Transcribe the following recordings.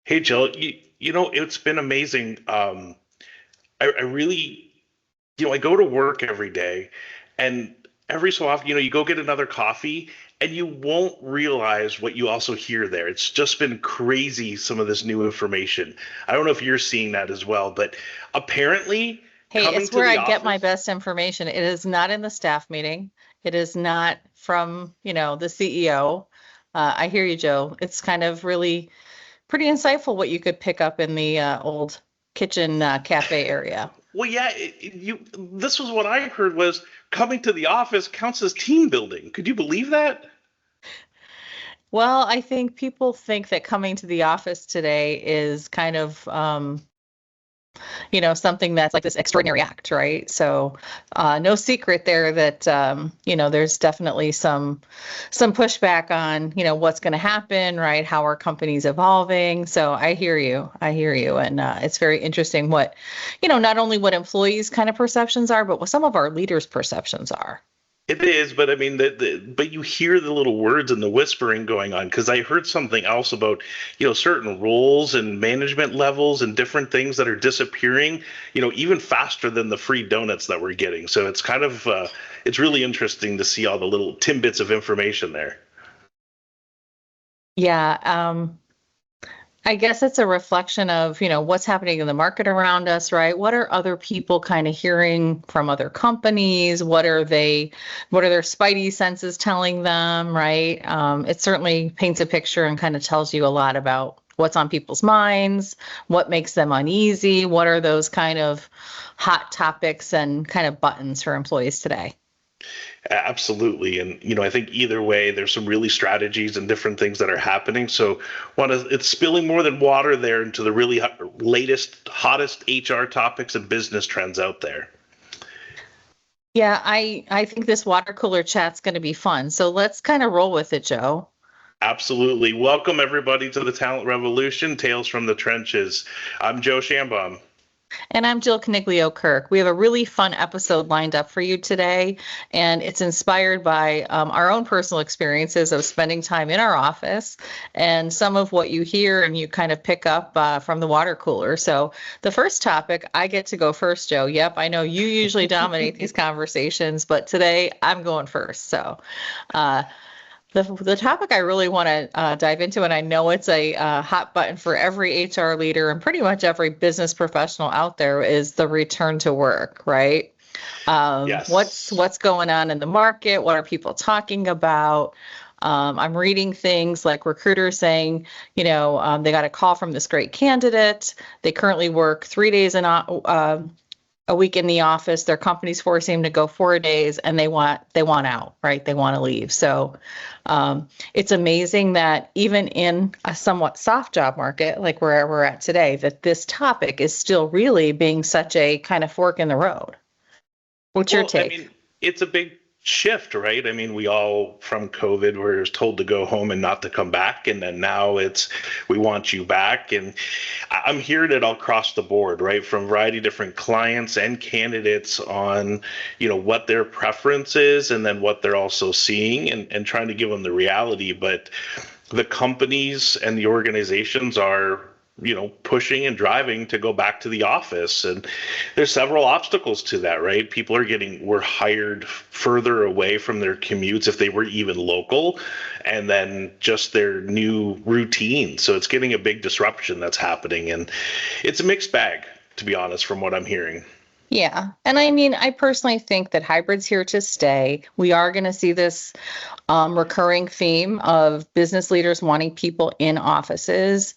Hey Jill, it's been amazing. I really, I go to work every day, and every so often, you go get another coffee, and you won't realize what you also hear there. It's just been crazy, some of this new information. I don't know if you're seeing that as well, but apparently, Hey, coming it's to where the I get my office, best information. It is not in the staff meeting. It is not from, the CEO. I hear you, Joe. It's kind of really pretty insightful what you could pick up in the old kitchen cafe area. well, yeah, this was what I heard was coming to the office counts as team building. Could you believe that? Well, I think people think that coming to the office today is kind of something that's like this extraordinary act, right? So, no secret there that there's definitely some pushback on what's going to happen, right? How our company's evolving. So I hear you, and it's very interesting what not only what employees' kind of perceptions are, but what some of our leaders' perceptions are. It is, but I mean, but you hear the little words and the whispering going on because I heard something else about, certain roles and management levels and different things that are disappearing, even faster than the free donuts that we're getting. So it's kind of, it's really interesting to see all the little tidbits of information there. Yeah, I guess it's a reflection of, what's happening in the market around us, right? What are other people kind of hearing from other companies? What are their spidey senses telling them, right? It certainly paints a picture and kind of tells you a lot about what's on people's minds, what makes them uneasy, what are those kind of hot topics and kind of buttons for employees today. Absolutely. And, I think either way, there's some really strategies and different things that are happening. So it's spilling more than water there into the really latest, hottest HR topics and business trends out there. Yeah, I think this water cooler chat's going to be fun. So let's kind of roll with it, Joe. Absolutely. Welcome, everybody, to the Talent Revolution, Tales from the Trenches. I'm Joe Shambom. And I'm Jill Caniglio Kirk. We have a really fun episode lined up for you today, and it's inspired by our own personal experiences of spending time in our office and some of what you hear and you kind of pick up from the water cooler. So, the first topic, I get to go first, Joe. Yep, I know you usually dominate these conversations, but today I'm going first. So, uh, the topic I really want to dive into, and I know it's a hot button for every HR leader and pretty much every business professional out there, is the return to work, right? Yes. What's going on in the market? What are people talking about? I'm reading things like recruiters saying, they got a call from this great candidate. They currently work 3 days a week in the office. Their company's forcing them to go 4 days, and they want out, right? They want to leave. So it's amazing that even in a somewhat soft job market like where we're at today, that this topic is still really being such a kind of fork in the road. What's your Well, I take? mean, it's a big shift, right? I mean, we all from COVID were told to go home and not to come back, and then now it's we want you back, and I'm hearing it all across the board, right? From a variety of different clients and candidates on, what their preference is, and then what they're also seeing, and trying to give them the reality. But the companies and the organizations are pushing and driving to go back to the office. And there's several obstacles to that, right? People were hired further away from their commutes if they were even local, and then just their new routine. So it's getting a big disruption that's happening. And it's a mixed bag, to be honest, from what I'm hearing. Yeah. And I mean, I personally think that hybrid's here to stay. We are going to see this recurring theme of business leaders wanting people in offices.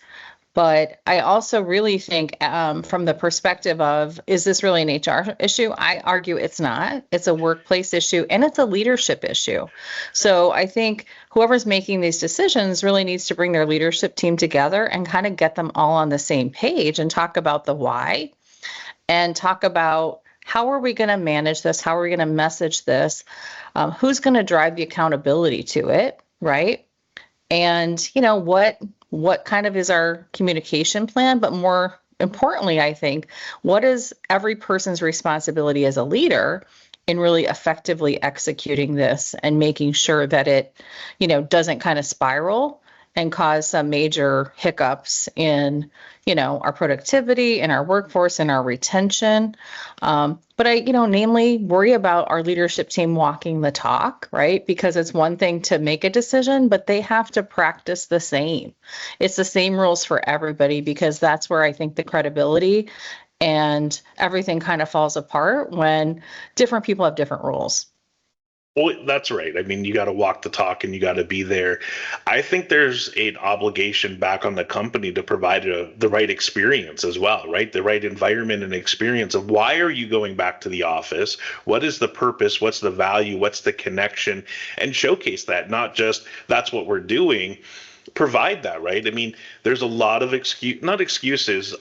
But I also really think, from the perspective of, is this really an HR issue? I argue it's not. It's a workplace issue and it's a leadership issue. So I think whoever's making these decisions really needs to bring their leadership team together and kind of get them all on the same page and talk about the why and talk about how are we going to manage this? How are we going to message this? Who's going to drive the accountability to it, right? And what kind of is our communication plan, but more importantly, I think, what is every person's responsibility as a leader in really effectively executing this and making sure that it doesn't kind of spiral and cause some major hiccups in, our productivity, in our workforce, in our retention. But I, namely worry about our leadership team walking the talk, right? Because it's one thing to make a decision, but they have to practice the same. It's the same rules for everybody, because that's where I think the credibility and everything kind of falls apart when different people have different rules. Well, that's right. I mean, you got to walk the talk and you got to be there. I think there's an obligation back on the company to provide the right experience as well, right? The right environment and experience of why are you going back to the office? What is the purpose? What's the value? What's the connection? And showcase that, not just that's what we're doing. Provide that, right? I mean, there's a lot of not excuses,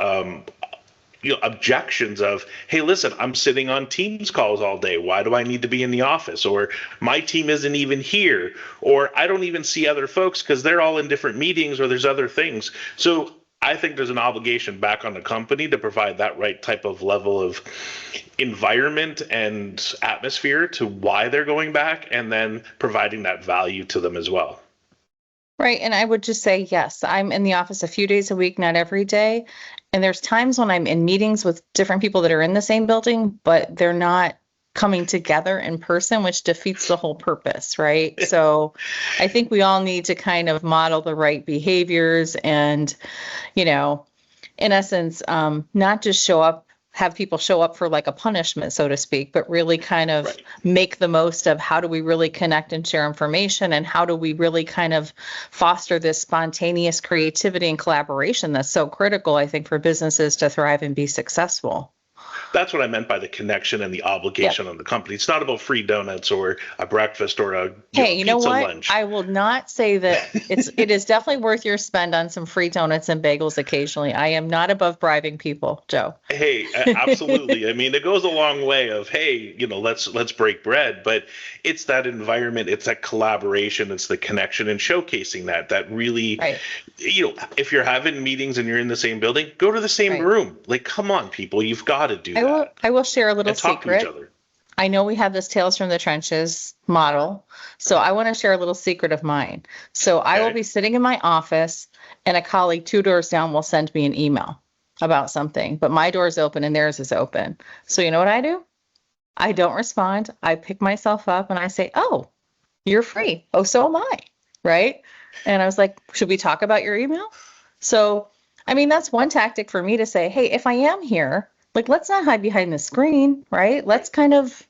objections of, hey, listen, I'm sitting on Teams calls all day. Why do I need to be in the office? Or my team isn't even here. Or I don't even see other folks because they're all in different meetings or there's other things. So I think there's an obligation back on the company to provide that right type of level of environment and atmosphere to why they're going back, and then providing that value to them as well. Right. And I would just say, yes, I'm in the office a few days a week, not every day. And there's times when I'm in meetings with different people that are in the same building, but they're not coming together in person, which defeats the whole purpose, right? So I think we all need to kind of model the right behaviors and, in essence, not just have people show up for like a punishment, so to speak, but really kind of make the most of how do we really connect and share information, and how do we really kind of foster this spontaneous creativity and collaboration that's so critical, I think, for businesses to thrive and be successfsil. That's what I meant by the connection and the obligation on the company. It's not about free donuts or a breakfast or a pizza lunch. I will not say that it is definitely worth your spend on some free donuts and bagels occasionally. I am not above bribing people, Joe. Hey, absolutely. I mean, it goes a long way of, hey, let's break bread, but it's that environment, it's that collaboration, it's the connection and showcasing that really, if you're having meetings and you're in the same building, go to the same room. Like, come on, people, you've got to do that. I will share a little secret. Talk to each other. I know we have this Tales from the Trenches model, so I want to share a little secret of mine. So I will be sitting in my office, and a colleague 2 doors down will send me an email about something, but my door is open and theirs is open. So you know what I do? I don't respond. I pick myself up and I say, "Oh, you're free. Oh, so am I." Right? And I was like, "Should we talk about your email?" So, I mean, that's one tactic for me to say, "Hey, if I am here, like, let's not hide behind the screen, right? Let's kind of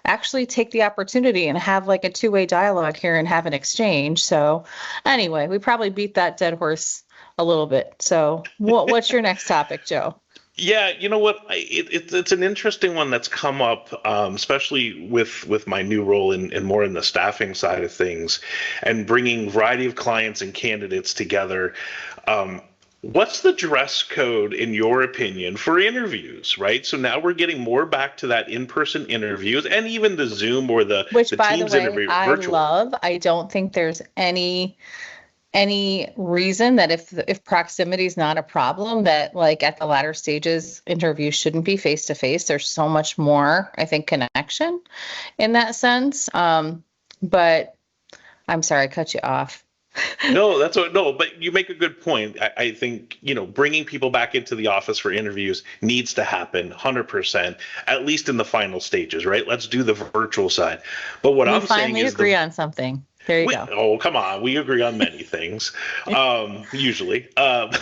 actually take the opportunity and have like a two-way dialogue here and have an exchange." So anyway, we probably beat that dead horse a little bit. So what's your next topic, Joe? Yeah, you know what? It's an interesting one that's come up, especially with my new role in more in the staffing side of things, and bringing a variety of clients and candidates together. What's the dress code, in your opinion, for interviews, right? So now we're getting more back to that in-person interviews, and even the Zoom or the Teams interview virtual. I don't think there's any reason that if proximity is not a problem, that like at the latter stages, interviews shouldn't be face-to-face. There's so much more, I think, connection in that sense. But I'm sorry, I cut you off. No, but you make a good point. I think, bringing people back into the office for interviews needs to happen 100%, at least in the final stages, right? Let's do the virtual side. But what I'm saying is, we finally agree on something. There you go. Oh, come on. We agree on many things, usually. But,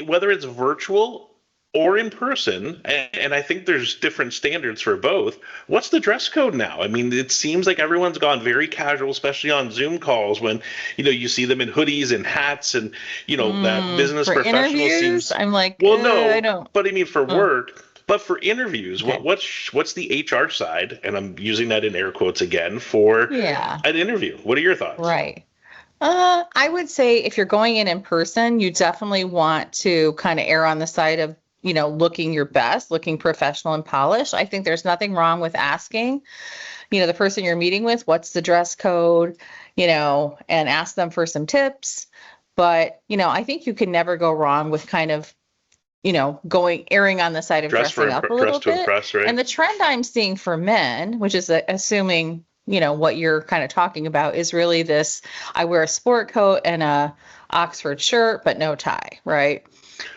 whether it's virtual or in person, and I think there's different standards for both. What's the dress code now? I mean, it seems like everyone's gone very casual, especially on Zoom calls when, you see them in hoodies and hats and, that business professional seems. I'm like, well, no, I don't. But I mean, for work, but for interviews, okay. What's the HR side? And I'm using that in air quotes again for an interview. What are your thoughts? Right. I would say if you're going in person, you definitely want to kind of err on the side of, looking your best, looking professional and polished. I think there's nothing wrong with asking, the person you're meeting with, what's the dress code, and ask them for some tips. But, I think you can never go wrong with kind of, erring on the side of dressing up a little bit. Impress, right? And the trend I'm seeing for men, which is assuming what you're kind of talking about is really this, I wear a sport coat and a Oxford shirt, but no tie, right?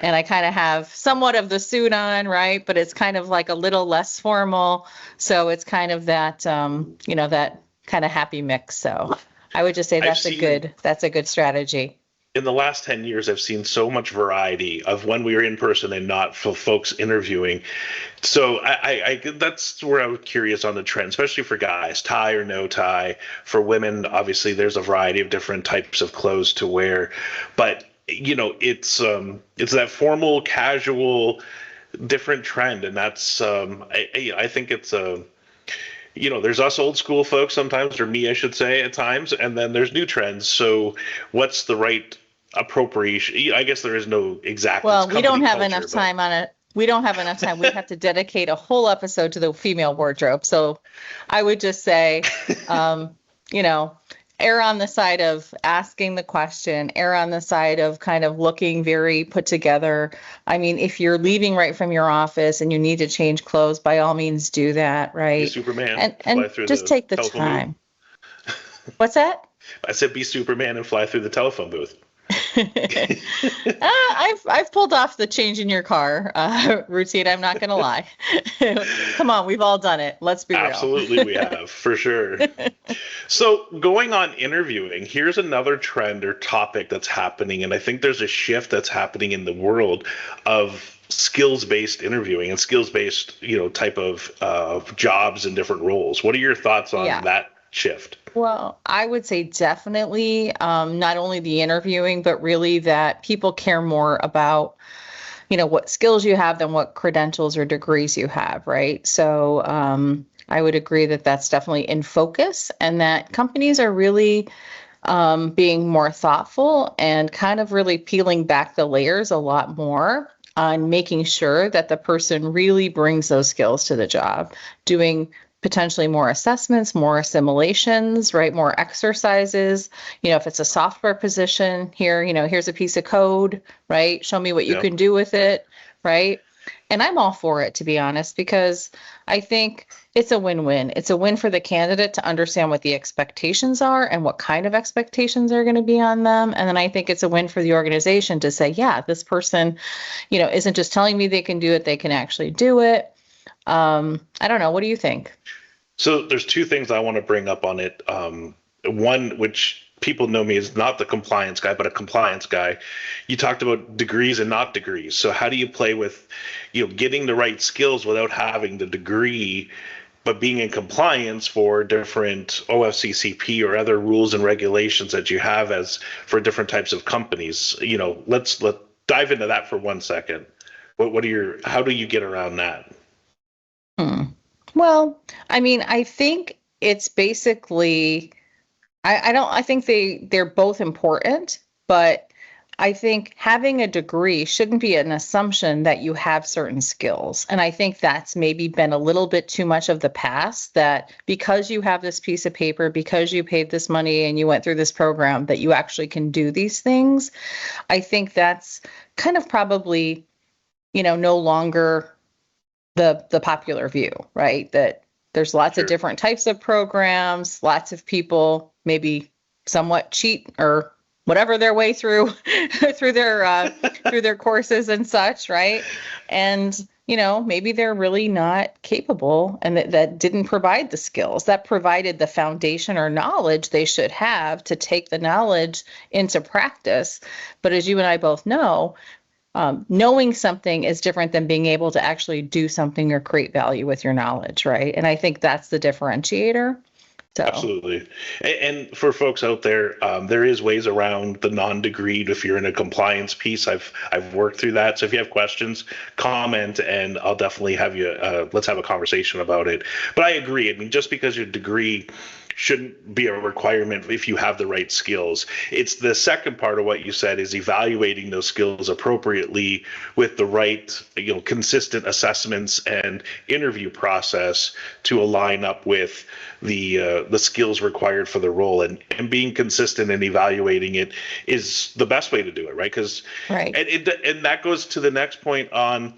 And I kind of have somewhat of the suit on, right? But it's kind of like a little less formal. So it's kind of that, that kind of happy mix. So I would just say that's a good strategy. In the last 10 years, I've seen so much variety of when we were in person and not for folks interviewing. So I that's where I was curious on the trend, especially for guys, tie or no tie. For women, obviously, there's a variety of different types of clothes to wear. But, it's that formal, casual, different trend. And that's, I think it's there's us old school folks sometimes, or me, I should say, at times, and then there's new trends. So what's the right appropriation? I guess there is no exact. Well, we don't have enough time on it. We don't have enough time. We have to dedicate a whole episode to the female wardrobe. So I would just say, err on the side of asking the question, err on the side of kind of looking very put together. I mean, if you're leaving right from your office and you need to change clothes, by all means do that, right? Be Superman. And just take the time. What's that? I said be Superman and fly through the telephone booth. I've pulled off the change in your car routine. I'm not going to lie. Come on, we've all done it. Let's be real. Absolutely, we have, for sure. So going on interviewing, here's another trend or topic that's happening, and I think there's a shift that's happening in the world of skills-based interviewing and skills-based, type of jobs and different roles. What are your thoughts on that shift? Well, I would say definitely not only the interviewing, but really that people care more about, what skills you have than what credentials or degrees you have, right? So I would agree that that's definitely in focus, and that companies are really being more thoughtful and kind of really peeling back the layers a lot more on making sure that the person really brings those skills to the job, doing potentially more assessments, more assimilations, right? More exercises. If it's a software position here, here's a piece of code, right? Show me what you can do with it, right? And I'm all for it, to be honest, because I think it's a win-win. It's a win for the candidate to understand what the expectations are and what kind of expectations are going to be on them. And then I think it's a win for the organization to say, yeah, this person, isn't just telling me they can do it, they can actually do it. I don't know. What do you think? So there's two things I want to bring up on it. One, which people know me as not the compliance guy, but a compliance guy. You talked about degrees and not degrees. So how do you play with, getting the right skills without having the degree, but being in compliance for different OFCCP or other rules and regulations that you have as for different types of companies? Let's dive into that for 1 second. How do you get around that? Well, I mean, I think it's basically, I think they're both important, but I think having a degree shouldn't be an assumption that you have certain skills. And I think that's maybe been a little bit too much of the past, that because you have this piece of paper, because you paid this money and you went through this program, that you actually can do these things. I think that's kind of probably, no longer the popular view, right? That there's lots of different types of programs, lots of people maybe somewhat cheat or whatever their way through through their courses and such, right? And maybe they're really not capable, and that didn't provide the skills that provided the foundation or knowledge they should have to take the knowledge into practice. But as you and I both know, knowing something is different than being able to actually do something or create value with your knowledge, right? And I think that's the differentiator. So. Absolutely. And for folks out there, there is ways around the non-degreed if you're in a compliance piece. I've worked through that. So if you have questions, comment, and I'll definitely have you, let's have a conversation about it. But I agree. I mean, just because your degree shouldn't be a requirement if you have the right skills. It's the second part of what you said, is evaluating those skills appropriately with the right, consistent assessments and interview process to align up with the skills required for the role, and being consistent and evaluating it is the best way to do it, right? Because and that goes to the next point on,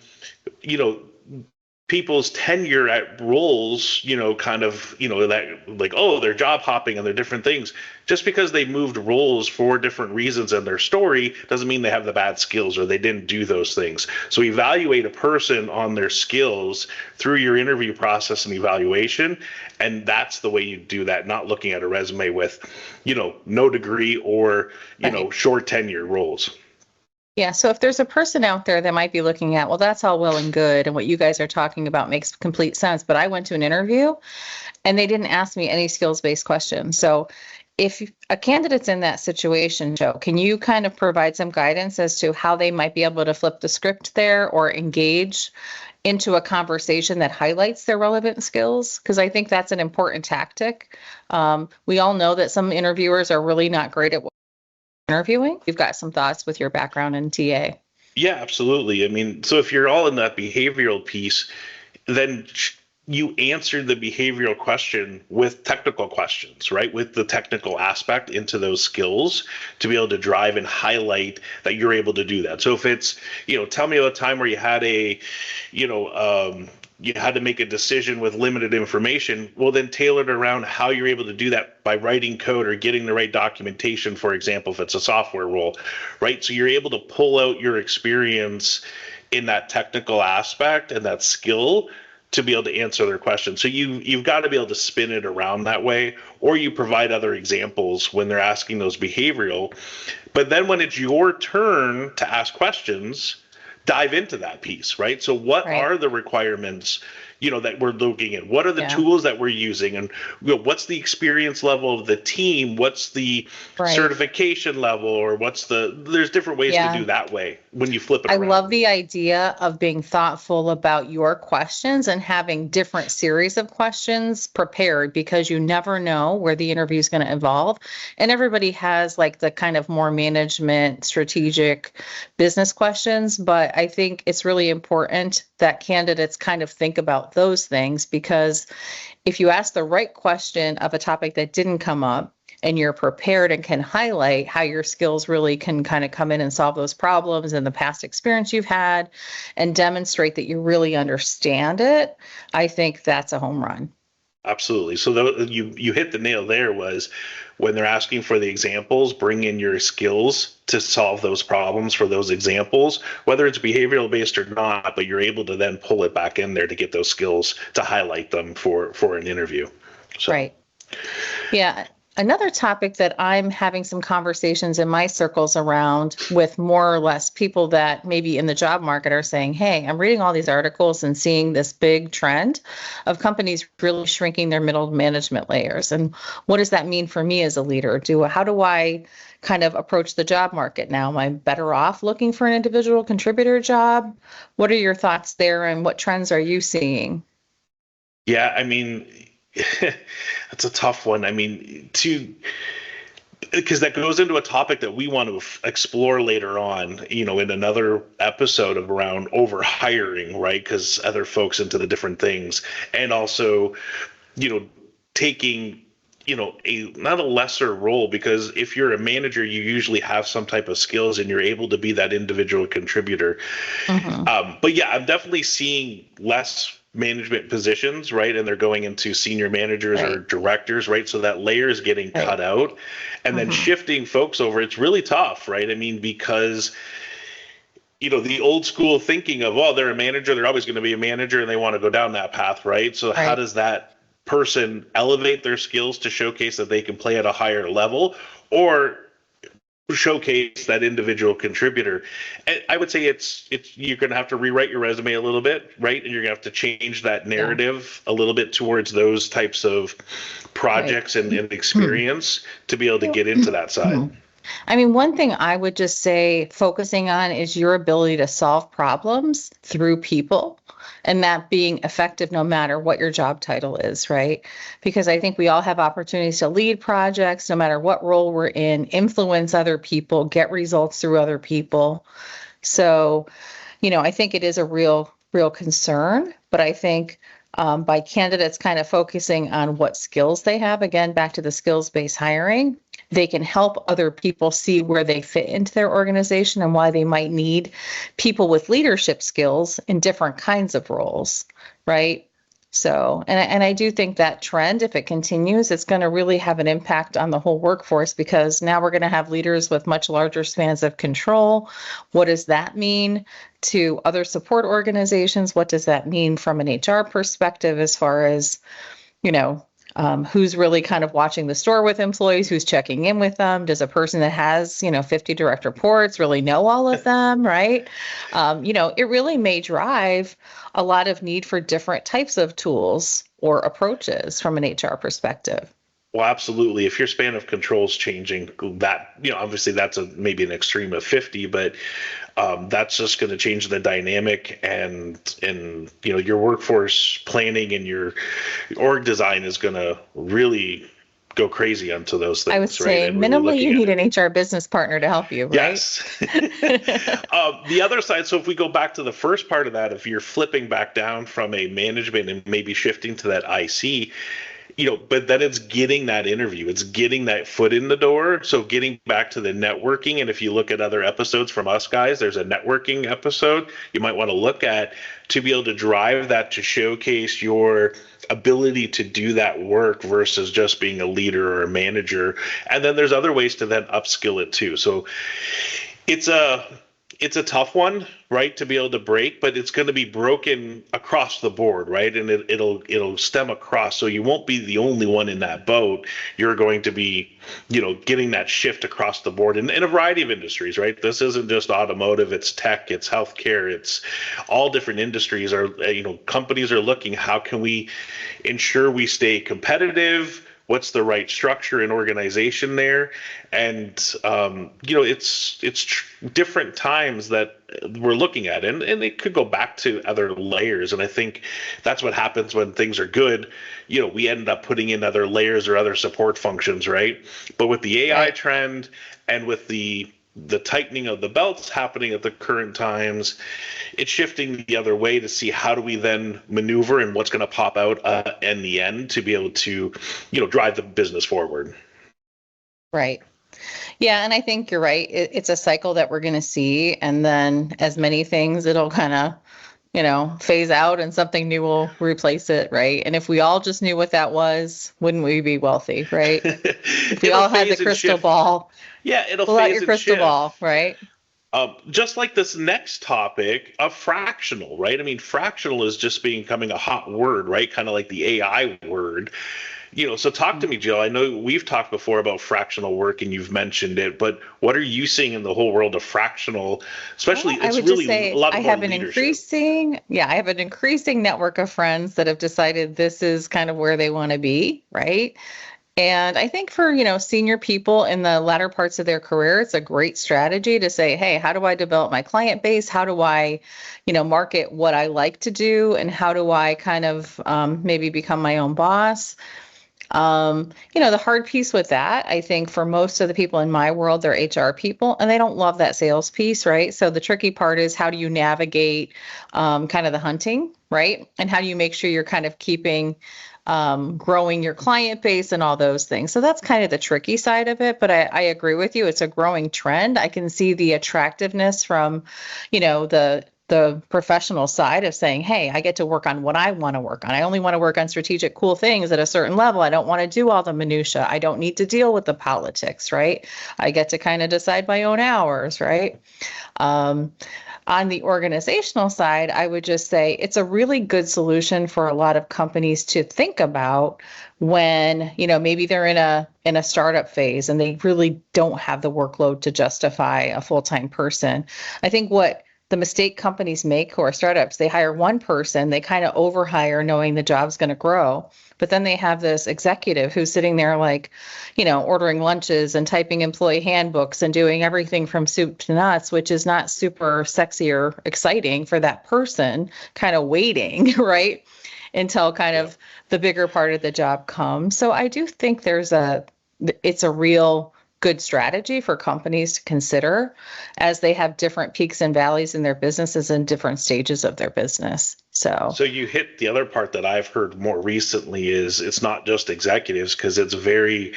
people's tenure at roles, kind of, that like, oh, they're job hopping and they're different things. Just because they moved roles for different reasons in their story doesn't mean they have the bad skills or they didn't do those things. So evaluate a person on their skills through your interview process and evaluation. And that's the way you do that, not looking at a resume with, no degree or, short tenure roles. Yeah, so if there's a person out there that might be looking at, well, that's all well and good, and what you guys are talking about makes complete sense, but I went to an interview and they didn't ask me any skills-based questions. So if a candidate's in that situation, Joe, can you kind of provide some guidance as to how they might be able to flip the script there or engage into a conversation that highlights their relevant skills? Because I think that's an important tactic. We all know that some interviewers are really not great at interviewing. You've got some thoughts with your background in TA. Yeah, absolutely. I mean, so if you're all in that behavioral piece, then you answer the behavioral question with technical questions, right? With the technical aspect into those skills to be able to drive and highlight that you're able to do that. So if it's, tell me about a time where you had you had to make a decision with limited information, well, then tailor it around how you're able to do that by writing code or getting the right documentation, for example, if it's a software role, right? So you're able to pull out your experience in that technical aspect and that skill to be able to answer their questions. So you've got to be able to spin it around that way, or you provide other examples when they're asking those behavioral. But then when it's your turn to ask questions, dive into that piece, right? So what are the requirements, that we're looking at? What are the tools that we're using? And what's the experience level of the team? What's the certification level? Or there's different ways to do that way when you flip it around. I love the idea of being thoughtful about your questions and having different series of questions prepared, because you never know where the interview is going to evolve. And everybody has like the kind of more management, strategic business questions. But I think it's really important that candidates kind of think about those things, because if you ask the right question of a topic that didn't come up and you're prepared and can highlight how your skills really can kind of come in and solve those problems and the past experience you've had and demonstrate that you really understand it, I think that's a home run. Absolutely. So you hit the nail there. Was when they're asking for the examples, bring in your skills to solve those problems for those examples, whether it's behavioral based or not, but you're able to then pull it back in there to get those skills to highlight them for an interview. So. Right. Yeah. Another topic that I'm having some conversations in my circles around with more or less people that maybe in the job market are saying, hey, I'm reading all these articles and seeing this big trend of companies really shrinking their middle management layers. And what does that mean for me as a leader? How do I kind of approach the job market now? Am I better off looking for an individual contributor job? What are your thoughts there, and what trends are you seeing? Yeah, I mean, that's a tough one. I mean, because that goes into a topic that we want to explore later on, in another episode of around overhiring, right? Because other folks into the different things, and also, taking, not a lesser role, because if you're a manager, you usually have some type of skills and you're able to be that individual contributor. Mm-hmm. But yeah, I'm definitely seeing less management positions, right? And they're going into senior managers or directors, right? So that layer is getting cut out, and then shifting folks over. It's really tough, right? I mean, because, the old school thinking of, oh, they're a manager, they're always going to be a manager, and they want to go down that path, right? So how does that person elevate their skills to showcase that they can play at a higher level, or showcase that individual contributor? And I would say it's you're going to have to rewrite your resume a little bit, right? And you're going to have to change that narrative a little bit towards those types of projects and experience to be able to get into that side. I mean, one thing I would just say focusing on is your ability to solve problems through people, and that being effective no matter what your job title is, right? Because I think we all have opportunities to lead projects, no matter what role we're in, influence other people, get results through other people. So, I think it is a real concern, but I think by candidates kind of focusing on what skills they have, again, back to the skills-based hiring, they can help other people see where they fit into their organization and why they might need people with leadership skills in different kinds of roles, right? So, and I do think that trend, if it continues, it's going to really have an impact on the whole workforce, because now we're going to have leaders with much larger spans of control. What does that mean to other support organizations? What does that mean from an HR perspective, as far as, who's really kind of watching the store with employees, who's checking in with them? Does a person that has, 50 direct reports really know all of them, right? It really may drive a lot of need for different types of tools or approaches from an HR perspective. Well, absolutely. If your span of control is changing, that, obviously that's maybe an extreme of 50, but that's just going to change the dynamic, and your workforce planning and your org design is going to really go crazy onto those things. I would say minimally you need an HR business partner to help you, right? Yes. The other side, so if we go back to the first part of that, if you're flipping back down from a management and maybe shifting to that IC, but then it's getting that interview, it's getting that foot in the door. So getting back to the networking, and if you look at other episodes from us guys, there's a networking episode you might want to look at to be able to drive that, to showcase your ability to do that work versus just being a leader or a manager. And then there's other ways to then upskill it too. So it's a tough one, right, to be able to break, but it's going to be broken across the board, right? And it'll stem across. So you won't be the only one in that boat. You're going to be, getting that shift across the board in a variety of industries, right? This isn't just automotive, it's tech, it's healthcare, it's all different industries. Companies are looking, how can we ensure we stay competitive? What's the right structure and organization there? And it's different times that we're looking at, and it could go back to other layers. And I think that's what happens when things are good. We end up putting in other layers or other support functions, right? But with the AI trend and with the tightening of the belts happening at the current times, it's shifting the other way to see how do we then maneuver and what's going to pop out in the end to be able to, drive the business forward. Right. Yeah. And I think you're right. It's a cycle that we're going to see. And then, as many things, it'll kind of, phase out and something new will replace it, right? And if we all just knew what that was, wouldn't we be wealthy, right? If we all had the crystal ball. Yeah, it'll pull phase out your and crystal shift. ball, right? Just like this next topic of fractional, right? I mean, fractional is just becoming a hot word, right? Kind of like the AI word. So talk to me, Jill. I know we've talked before about fractional work and you've mentioned it, but what are you seeing in the whole world of fractional? Especially, Well, it's really a lot more I have an increasing network of friends that have decided this is kind of where they want to be, right? And I think for, senior people in the latter parts of their career, it's a great strategy to say, hey, how do I develop my client base? How do I, market what I like to do? And how do I kind of maybe become my own boss? The hard piece with that, I think for most of the people in my world, they're HR people and they don't love that sales piece, right? So the tricky part is, how do you navigate kind of the hunting, right? And how do you make sure you're kind of keeping growing your client base and all those things. So that's kind of the tricky side of it. But I agree with you. It's a growing trend. I can see the attractiveness from, the professional side of saying, hey, I get to work on what I want to work on. I only want to work on strategic, cool things at a certain level. I don't want to do all the minutia. I don't need to deal with the politics, right? I get to kind of decide my own hours, right? On the organizational side, I would just say it's a really good solution for a lot of companies to think about when, maybe they're in a startup phase and they really don't have the workload to justify a full-time person. I think what the mistake companies make who are startups, they hire one person, they kind of overhire knowing the job's going to grow. But then they have this executive who's sitting there like, ordering lunches and typing employee handbooks and doing everything from soup to nuts, which is not super sexy or exciting for that person, kind of waiting, right, until kind of the bigger part of the job comes. So I do think it's a real good strategy for companies to consider as they have different peaks and valleys in their businesses and different stages of their business. So you hit the other part that I've heard more recently is it's not just executives because it's very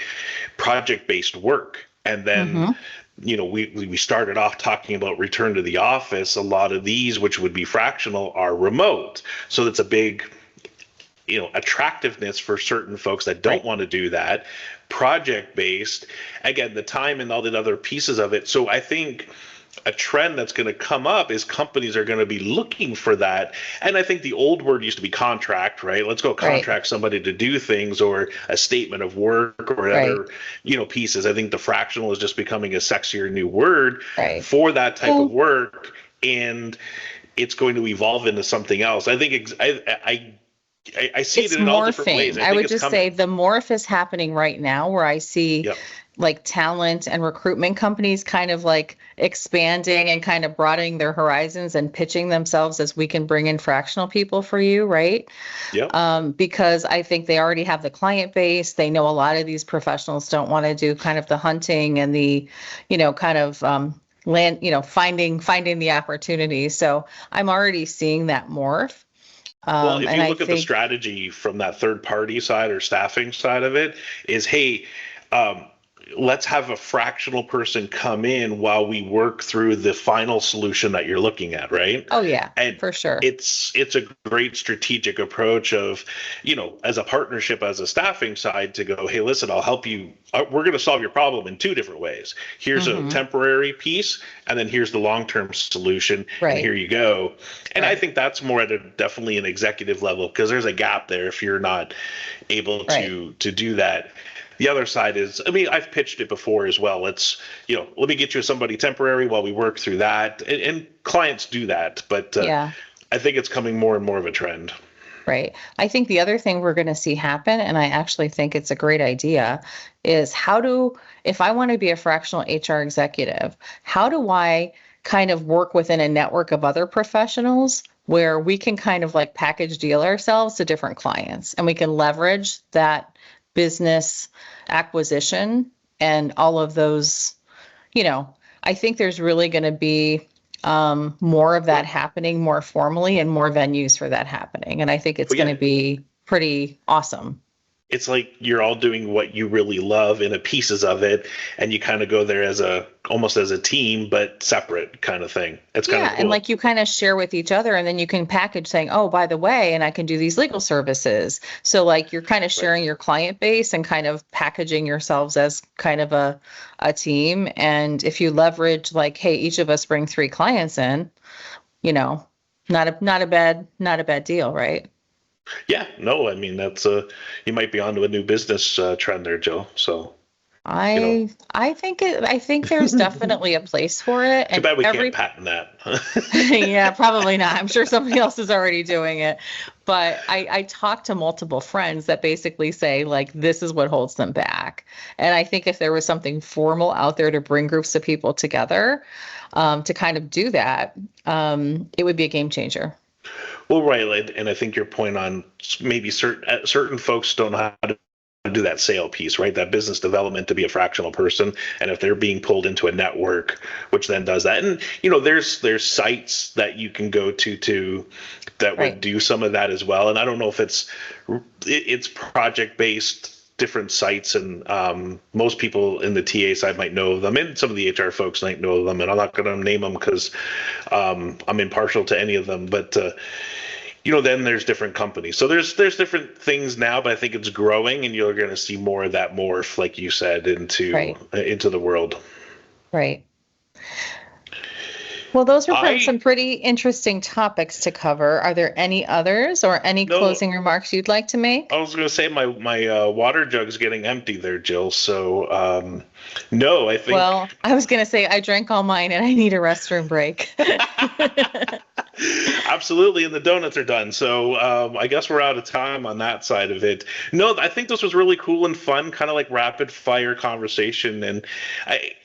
project-based work. And then, Mhm. We started off talking about return to the office. A lot of these, which would be fractional, are remote. So that's a big, attractiveness for certain folks that don't Right. want to do that. Project-based, again, the time and all the other pieces of it. So I think a trend that's going to come up is companies are going to be looking for that. And I think the old word used to be contract, right? Let's go Right. contract somebody to do things, or a statement of work, or Right. other, pieces. I think the fractional is just becoming a sexier new word Right. for that type of Well, work. And it's going to evolve into something else. I think I see it it's in all different ways. morphing. I I think would it's just say coming. the morph is happening right now where I see Yep. like talent and recruitment companies kind of like expanding and kind of broadening their horizons and pitching themselves as we can bring in fractional people for you, right? Yep. Because I think they already have the client base. They know a lot of these professionals don't want to do kind of the hunting and the, kind of land, finding the opportunity. So I'm already seeing that morph. Well, if And you I look at the think, strategy from that third party side or staffing side of it, is hey, um, let's have a fractional person come in while we work through the final solution that you're looking at, right? oh yeah, And for sure. it's a great strategic approach of, as a partnership, as a staffing side, to go, hey, listen, I'll help you. We're going to solve your problem in two different ways. Here's a Hmm. temporary piece, and then here's the long-term solution, and Right, here you go. And I right, think that's more at definitely an executive level, because there's a gap there if you're not able right. to do that. The other side is, I mean, I've pitched it before as well. Let's, let me get you somebody temporary while we work through that. And clients do that, but Yeah. I think it's coming more and more of a trend. Right. I think the other thing we're going to see happen, and I actually think it's a great idea, is if I want to be a fractional HR executive, how do I kind of work within a network of other professionals where we can kind of like package deal ourselves to different clients and we can leverage that business acquisition and all of those, you know, I think there's really going to be more of that happening more formally and more venues for that happening. And I think it's But going yeah, to be pretty awesome. it's like you're all doing what you really love in a pieces of it, and you kind of go there as almost as a team, but separate kind of thing. It's kind of Yeah, and cool. like you kind of share with each other, and then you can package saying, oh, by the way, and I can do these legal services. So, like, you're kind of Right. sharing your client base and kind of packaging yourselves as kind of a team. And if you leverage, like, hey, each of us bring 3 clients in, you know, not a bad deal, right? Yeah, no, I mean that's you might be onto a new business trend there, Joe. So, you know, I think there's definitely a place for it, too and bad we can't every patent that. yeah, probably not. I'm sure somebody else is already doing it. But I talk to multiple friends that basically say, like, this is what holds them back. And I think if there was something formal out there to bring groups of people together to kind of do that, it would be a game changer. Well, right, and I think your point on maybe certain folks don't know how to do that sale piece, right? That business development to be a fractional person, and if they're being pulled into a network, which then does that, and there's sites that you can go to that would Right. do some of that as well. And I don't know if it's project based. Different sites, and most people in the TA side might know of them, and some of the HR folks might know of them. And I'm not going to name them because I'm impartial to any of them. But then there's different companies. So there's different things now, but I think it's growing, and you're going to see more of that morph, like you said, into Right. into the world. Right. Well, those were I some pretty interesting topics to cover. Are there any others or any no, closing remarks you'd like to make? I was going to say my water jug's getting empty there, Jill. So no, I think. Well, I was going to say I drank all mine and I need a restroom break. Absolutely, and the donuts are done. So I guess we're out of time on that side of it. No, I think this was really cool and fun, kind of like rapid fire conversation, and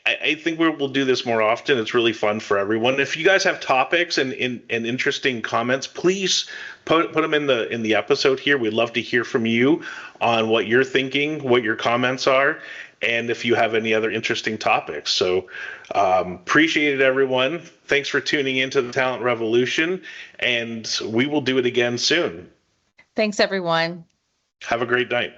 I think we'll do this more often. It's really fun for everyone. If you guys have topics and interesting comments, please put them in the episode here. We'd love to hear from you on what you're thinking, what your comments are. and if you have any other interesting topics. So appreciate it, everyone. Thanks for tuning into the Talent Revolution, and we will do it again soon. Thanks, everyone. Have a great night.